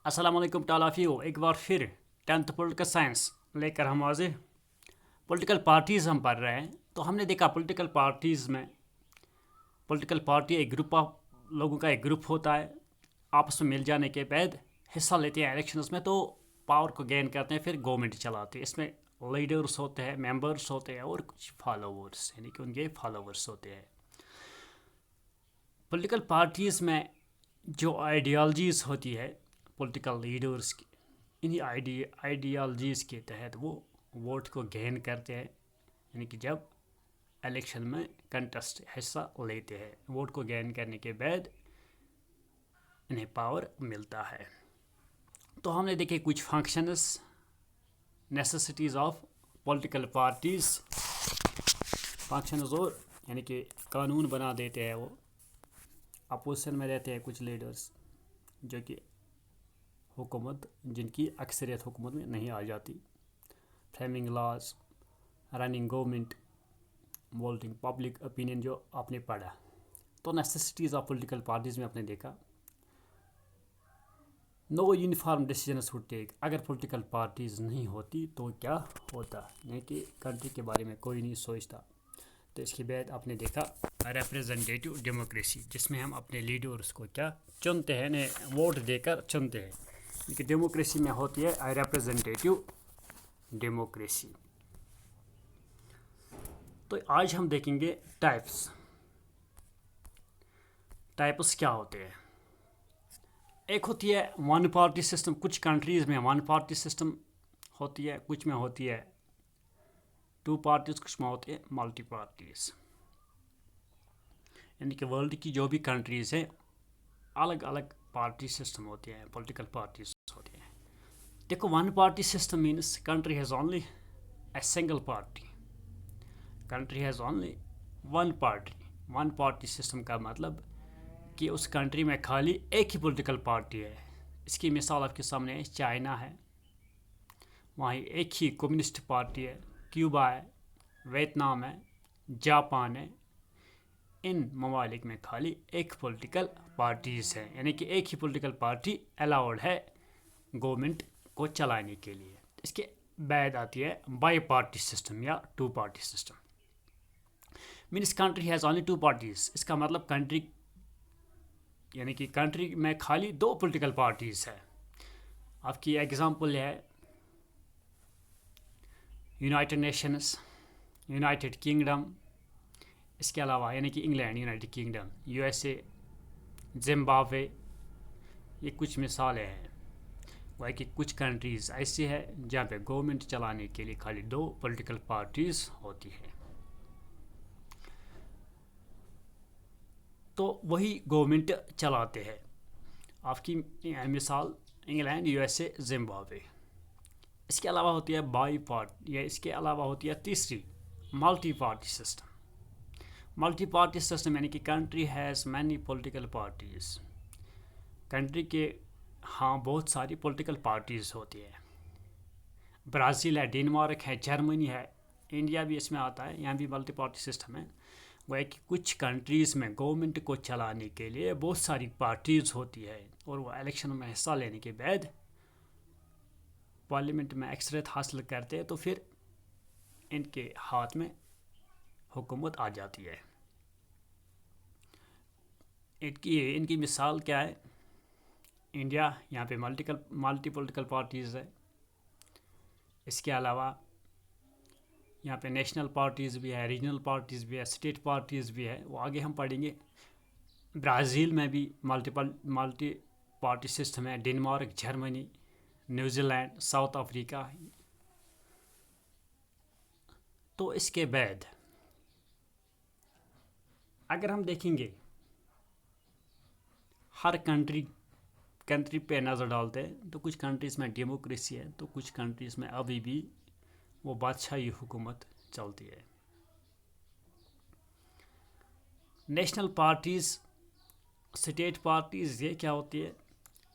अस्सलाम वालेकुम टालाफियो एक बार फिर 10th पॉलिटिकल साइंस लेकर हम हाजिर। पॉलिटिकल पार्टीज़ हम पढ़ रहे हैं। तो हमने देखा पॉलिटिकल पार्टीज़ में पॉलिटिकल पार्टी एक ग्रुप ऑफ लोगों का एक ग्रुप होता है, आपस में मिल जाने के बाद हिस्सा लेते हैं इलेक्शंस में, तो पावर को गेन करते हैं, फिर गवर्नमेंट चलाते हैं। इसमें लीडर्स होते हैं, मेंबर्स होते हैं और कुछ फॉलोवर्स, यानी कि उनके फॉलोवर्स होते हैं। पॉलिटिकल पार्टीज़ में जो आइडियालॉजीज़ होती है पॉलिटिकल लीडर्स की, इन्हीं आइडियालॉजीज़ के तहत वो वोट को गेन करते हैं, यानी कि जब इलेक्शन में कंटेस्ट हिस्सा लेते हैं, वोट को गेन करने के बाद इन्हें पावर मिलता है। तो हमने देखे कुछ functions, necessities of political parties, functions, और यानी कि कानून बना देते हैं वो। अपोजिशन में रहते हैं कुछ लीडर्स जो कि हुकूमत, जिनकी अक्सरियत हुकूमत में नहीं आ जाती। Framing laws, running government, voting, public opinion जो आपने पढ़ा। तो नेसेसिटीज़ ऑफ पॉलिटिकल पार्टीज़ में आपने देखा no uniform decisions would take. अगर पॉलिटिकल पार्टीज़ नहीं होती तो क्या होता, यानी कि कंट्री के बारे में कोई नहीं सोचता। तो इसके बाद आपने देखा रिप्रेजेंटेटिव डेमोक्रेसी, जिसमें हम अपने लीडर्स को क्या चुनते हैं, ने वोट देकर चुनते हैं। क्योंकि डेमोक्रेसी में होती है रिप्रेजेंटेटिव डेमोक्रेसी। तो आज हम देखेंगे टाइप्स क्या होते हैं। एक होती है वन पार्टी सिस्टम। कुछ कंट्रीज़ में वन पार्टी सिस्टम होती है, कुछ में होती है टू पार्टीज़, कुछ में होती है मल्टी पार्टीज़। यानी कि वर्ल्ड की जो भी कंट्रीज़ हैं, अलग अलग पार्टी सिस्टम होते हैं, पॉलिटिकल पार्टीज होती हैं। देखो, one party system means country has only a single party. Country has only one party. One party system का मतलब कि उस कंट्री में खाली एक ही पॉलिटिकल पार्टी है। इसकी मिसाल आपके सामने है, चाइना है, वहीं एक ही कम्युनिस्ट पार्टी है। क्यूबा है, वियतनाम है, जापान है। इन ममालिक में खाली एक पॉलिटिकल पार्टीज़ है, यानी कि एक ही पॉलिटिकल पार्टी अलाउड है गवर्नमेंट को चलाने के लिए। इसके बाद आती है बाई पार्टी सिस्टम या two party system. Means country has only two parties. इसका मतलब कंट्री, यानी कि कंट्री में खाली दो पॉलिटिकल पार्टीज़ है। आपकी एग्जांपल है यूनाइटेड नेशंस, यूनाइटेड किंगडम, इसके अलावा यानी कि England, United kingdom, USA, Zimbabwe. ये कुछ मिसालें हैं। वह कि कुछ कंट्रीज़ ऐसी है जहाँ पे गवर्नमेंट चलाने के लिए खाली दो पॉलिटिकल पार्टीज़ होती है, तो वही गवर्नमेंट चलाते हैं। आपकी मिसाल इंग्लैंड, यूएसए, जिम्बाब्वे। इसके अलावा होती है बाई पार्टी, या इसके अलावा होती है तीसरी multi party system. Multi party system यानी कि country has many political parties. Country के बहुत सारी पॉलिटिकल पार्टीज़ होती है। ब्राज़ील है, डेनमार्क है, जर्मनी है, इंडिया भी इसमें आता है, यहाँ भी मल्टी पार्टी सिस्टम है। वो है कि कुछ कंट्रीज़ में गवर्नमेंट को चलाने के लिए बहुत सारी पार्टीज़ होती है, और वो इलेक्शन में हिस्सा लेने के बाद पार्लियामेंट में अक्सरियत हासिल करते हैं, तो फिर इनके हाथ में हुकूमत आ जाती है। इनकी मिसाल क्या है? इंडिया, यहाँ पे मल्टी पॉलिटिकल पार्टीज़ है। इसके अलावा यहाँ पे नेशनल पार्टीज़ भी है, रीजनल पार्टीज़ भी है, स्टेट पार्टीज़ भी है, वो आगे हम पढ़ेंगे। ब्राज़ील में भी मल्टी पार्टी सिस्टम है। Denmark, Germany, New Zealand, south Africa. तो इसके बाद अगर हम देखेंगे हर कंट्री पे नज़र डालते हैं, तो कुछ कंट्रीज़ में डेमोक्रेसी है, तो कुछ कंट्रीज़ में अभी भी वो बादशाही हुकूमत चलती है। नेशनल पार्टीज़, स्टेट पार्टीज़, ये क्या होती है?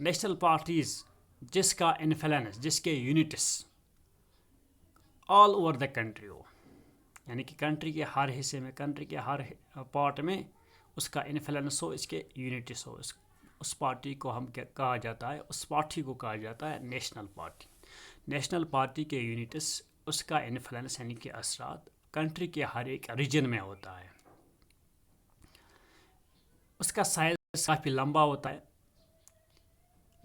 नेशनल पार्टीज़ जिसका इन्फ्लुएंस, जिसके units all over the country हो, यानी कि कंट्री के हर हिस्से में, कंट्री के हर पार्ट में उसका इन्फ्लुएंस हो, इसके यूनिट्स हो, اس پارٹی کو ہم کہا جاتا ہے، اس پارٹی کو کہا جاتا ہے نیشنل پارٹی. نیشنل پارٹی کے یونٹس، اس کا انفلوئنس یعنی کہ اثرات کنٹری کے ہر ایک ریجن میں ہوتا ہے. اس کا سائز کافی لمبا ہوتا ہے،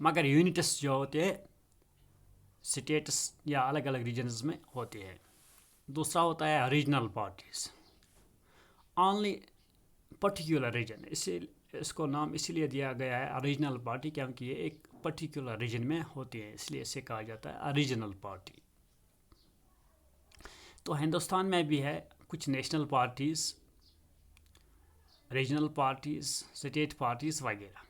مگر یونٹس جو ہوتے ہیں اسٹیٹس یا الگ الگ ریجنز میں ہوتے ہیں. دوسرا ہوتا ہے regional parties, only particular region. اس کو نام اسی لیے دیا گیا ہے ریجنل پارٹی کیونکہ یہ ایک پرٹیکولر ریجن میں ہوتی ہے، اس لیے اسے کہا جاتا ہے ریجنل پارٹی. تو ہندوستان میں بھی ہے کچھ national parties, regional parties, state parties وغیرہ.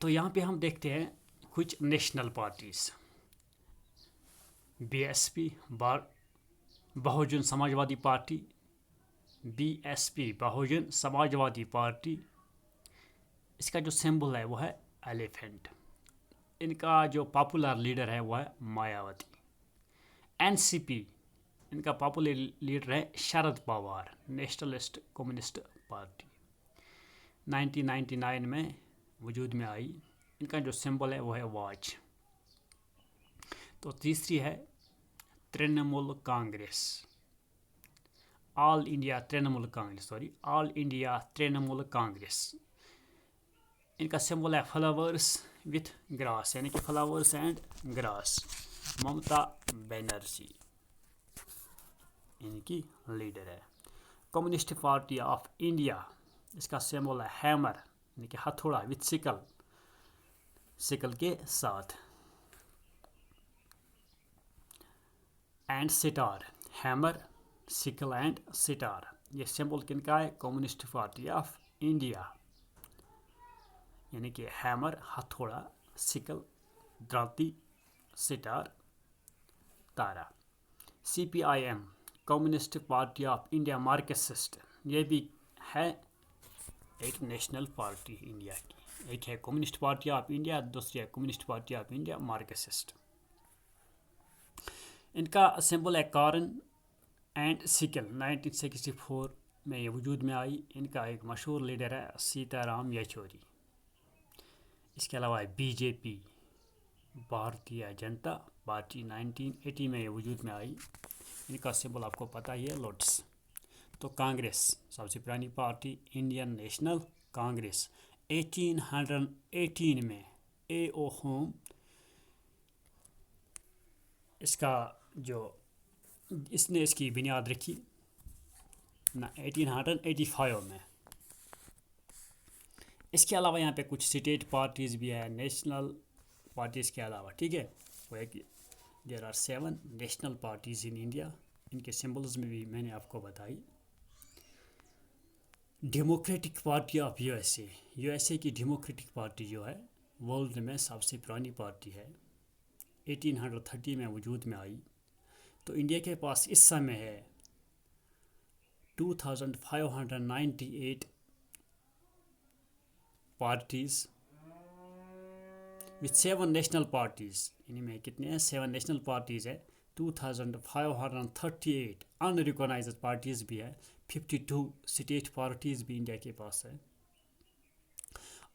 تو یہاں پہ ہم دیکھتے ہیں کچھ national parties. B S P Bahujan Samajwadi party, B S P Bahujan Samajwadi party. اس کا جو سمبل ہے وہ ہے ایلیفینٹ. ان کا جو پاپولر لیڈر ہے وہ ہے مایاوتی. این سی پی، ان کا پاپولر لیڈر ہے Sharad Pawar, nationalist communist party. 1999 میں وجود میں آئی. ان کا جو سمبل ہے وہ ہے واچ. تو تیسری ہے ترنمول کانگریس، آل انڈیا ترنمول کانگریس. ان کا سمبل ہے فلاورس وتھ گراس، یعنی کہ flowers and grass. Mamata Banerjee ان کی لیڈر ہے. کمیونسٹ پارٹی آف انڈیا، اس کا سمبل ہے ہیمر، یعنی کہ ہتھوڑا وتھ سکل کے ساتھ. And star, hammer, sickle and star. یہ سمبل کن کا ہے؟ کمیونسٹ پارٹی آف انڈیا، یعنی کہ ہیمر ہتھوڑا، سکل درانتی، سٹار تارا. C P I M, communist party of India Marxist. یہ بھی ہے ایک نیشنل پارٹی انڈیا کی. ایک ہے کمیونسٹ پارٹی آف انڈیا، دوسری ہے communist party of India Marxist. ان کا سمبل ہے کارن اینڈ سکل. 1964 میں یہ وجود میں آئی. ان کا ایک مشہور لیڈر ہے سیتا رام یچوری. اس کے علاوہ بی جے پی، بھارتیہ جنتا پارٹی، 1980 میں یہ وجود میں آئی. ان کا سمبل آپ کو پتہ ہی ہے لوٹس. تو کانگریس سب سے پرانی پارٹی، انڈین نیشنل کانگریس، 1818 میں اے او ہوم اس نے اس کی بنیاد رکھی 1885 میں. اس کے علاوہ یہاں پہ کچھ اسٹیٹ پارٹیز بھی ہیں نیشنل پارٹیز کے علاوہ. ٹھیک ہے، وہ ہے کہ there are 7 national parties in India. ان کے سمبلز میں بھی میں نے آپ کو بتائی. Democratic party of U S A کی ڈیموکریٹک پارٹی جو ہے ورلڈ میں سب سے پرانی پارٹی ہے. 1830 میں وجود میں آئی. تو انڈیا کے پاس اس سمے ہے 2598 پارٹیز وتھ 7 نیشنل پارٹیز. ان میں کتنے ہیں؟ 7 نیشنل پارٹیز ہے. 2538 ان ریکگنائزڈ پارٹیز بھی ہے. 52 اسٹیٹ پارٹیز بھی انڈیا کے پاس ہے.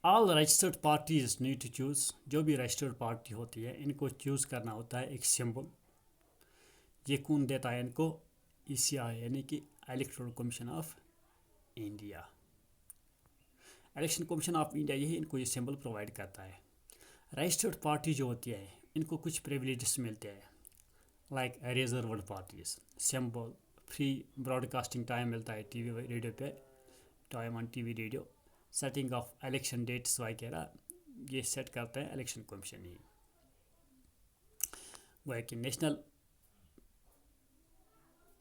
All registered parties need to choose. جو بھی رجسٹرڈ پارٹی ہوتی ہے ان کو چوز کرنا ہوتا ہے ایک سمبل. یہ کون دیتا ہے ان کو؟ ای سی آئی، یعنی کہ electoral commission of India. Election commission of India یہی ان کو یہ سمبل پرووائڈ کرتا ہے. رجسٹرڈ پارٹی جو ہوتی ہے ان کو کچھ پریولیجز ملتے ہیں، like reserved parties, symbol, free broadcasting time ملتا ہے ٹی وی ریڈیو پہ، time on T V radio, setting of election dates وغیرہ یہ سیٹ کرتا ہے الیکشن کمیشن ہی. وہ ہے کہ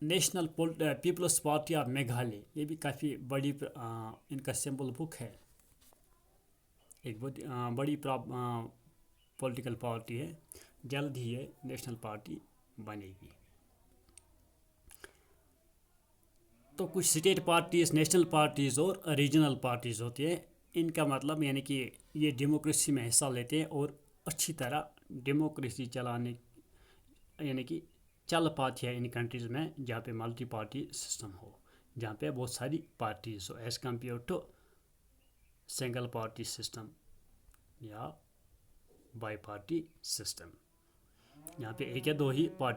national people's party of Meghalaya. یہ بھی کافی بڑی ان کا سمبل بک ہے. ایک بہت بڑی پولیٹیکل پارٹی ہے. جلد ہی یہ نیشنل پارٹی بنے گی. تو کچھ اسٹیٹ پارٹیز، نیشنل پارٹیز اور ریجنل پارٹیز ہوتی ہیں. ان کا مطلب یعنی کہ یہ ڈیموکریسی میں حصہ لیتے ہیں اور اچھی طرح ڈیموکریسی چلانے یعنی کہ چل پاتی ہے ان کنٹریز میں جہاں پہ ملٹی پارٹی سسٹم ہو. جہاں پہ بہت ساری پارٹیز ہو as compare to single party system یا بائی پارٹی سسٹم. یہاں پہ ایک یا دو ہی پارٹی